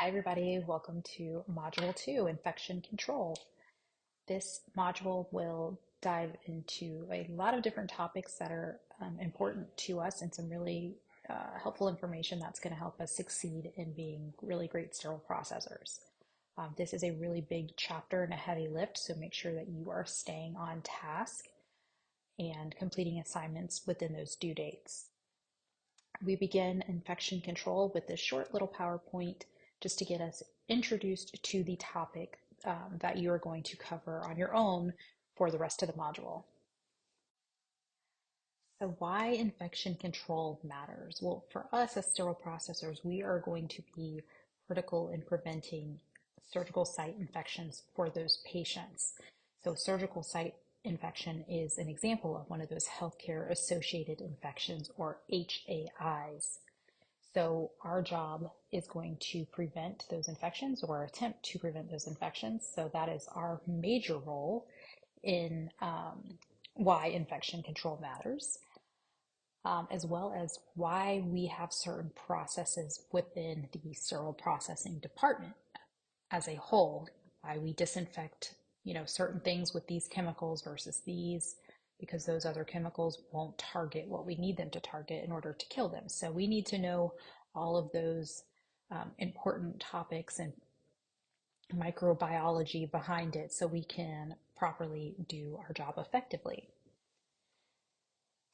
Hi, everybody. Welcome to Module 2, Infection Control. This module will dive into a lot of different topics that are important to us and some really helpful information that's going to help us succeed in being really great sterile processors. This is a really big chapter and a heavy lift, so make sure that you are staying on task and completing assignments within those due dates. We begin infection control with this short little PowerPoint just to get us introduced to the topic that you are going to cover on your own for the rest of the module. So why infection control matters? Well, for us as sterile processors, we are going to be critical in preventing surgical site infections for those patients. So surgical site infection is an example of one of those healthcare associated infections, or HAIs. So our job is going to prevent those infections or attempt to prevent those infections. So that is our major role in why infection control matters, as well as why we have certain processes within the sterile processing department as a whole, why we disinfect, certain things with these chemicals versus these, because those other chemicals won't target what we need them to target in order to kill them. So we need to know all of those important topics and microbiology behind it so we can properly do our job effectively.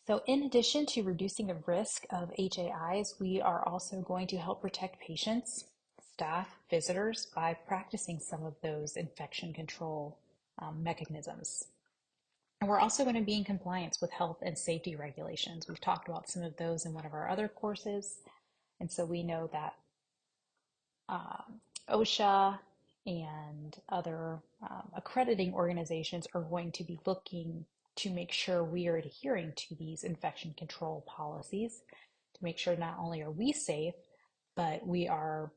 So in addition to reducing the risk of HAIs, we are also going to help protect patients, staff, visitors by practicing some of those infection control mechanisms. And we're also going to be in compliance with health and safety regulations. We've talked about some of those in one of our other courses. And so we know that OSHA and other accrediting organizations are going to be looking to make sure we are adhering to these infection control policies, to make sure not only are we safe, but we are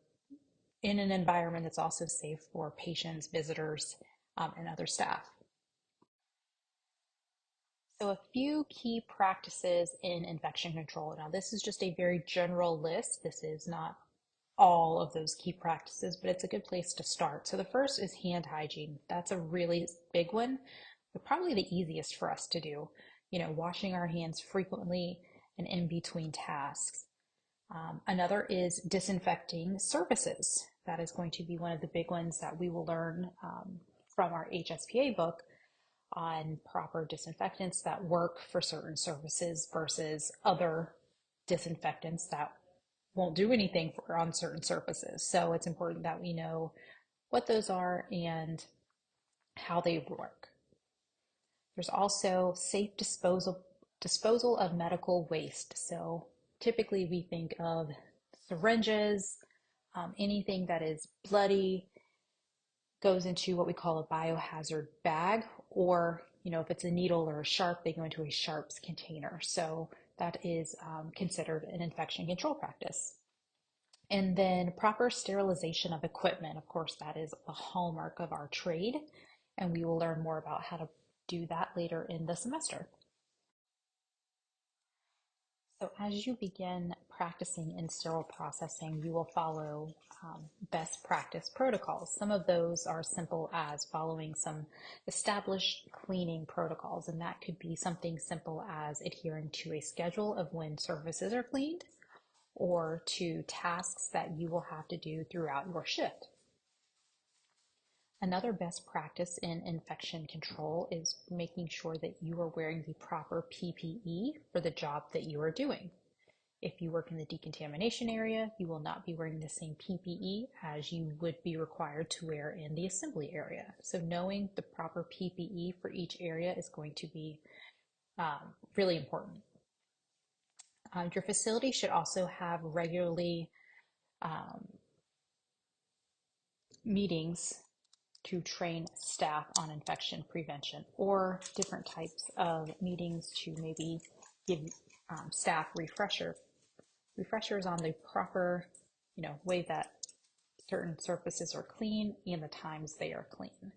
in an environment that's also safe for patients, visitors, and other staff. So a few key practices in infection control. Now, this is just a very general list. This is not all of those key practices, but it's a good place to start. So the first is hand hygiene. That's a really big one, but probably the easiest for us to do. Washing our hands frequently and in between tasks. Another is disinfecting surfaces. That is going to be one of the big ones that we will learn from our HSPA book on proper disinfectants that work for certain surfaces versus other disinfectants that won't do anything on certain surfaces. So it's important that we know what those are and how they work. There's also safe disposal of medical waste. So typically we think of syringes, anything that is bloody goes into what we call a biohazard bag, or if it's a needle or a sharp, they go into a sharps container. So that is considered an infection control practice. And then proper sterilization of equipment. Of course, that is the hallmark of our trade, and we will learn more about how to do that later in the semester. So as you begin practicing in sterile processing, you will follow best practice protocols. Some of those are simple as following some established cleaning protocols, and that could be something simple as adhering to a schedule of when surfaces are cleaned or to tasks that you will have to do throughout your shift. Another best practice in infection control is making sure that you are wearing the proper PPE for the job that you are doing. If you work in the decontamination area, you will not be wearing the same PPE as you would be required to wear in the assembly area. So knowing the proper PPE for each area is going to be really important. Your facility should also have regularly meetings to train staff on infection prevention, or different types of meetings to maybe give staff refreshers on the proper way that certain surfaces are clean and the times they are clean.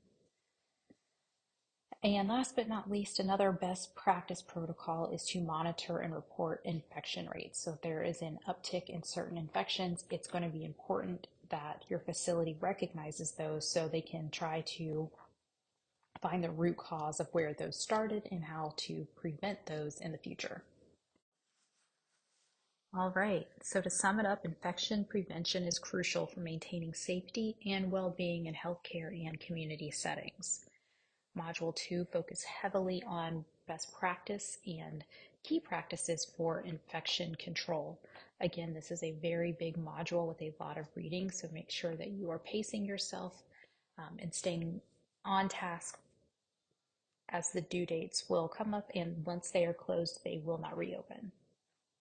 And last but not least, another best practice protocol is to monitor and report infection rates. So if there is an uptick in certain infections, it's going to be important that your facility recognizes those so they can try to find the root cause of where those started and how to prevent those in the future. All right, so to sum it up, infection prevention is crucial for maintaining safety and well-being in healthcare and community settings. Module 2 focuses heavily on best practice and key practices for infection control. Again, this is a very big module with a lot of reading, so make sure that you are pacing yourself and staying on task, as the due dates will come up, and once they are closed, they will not reopen.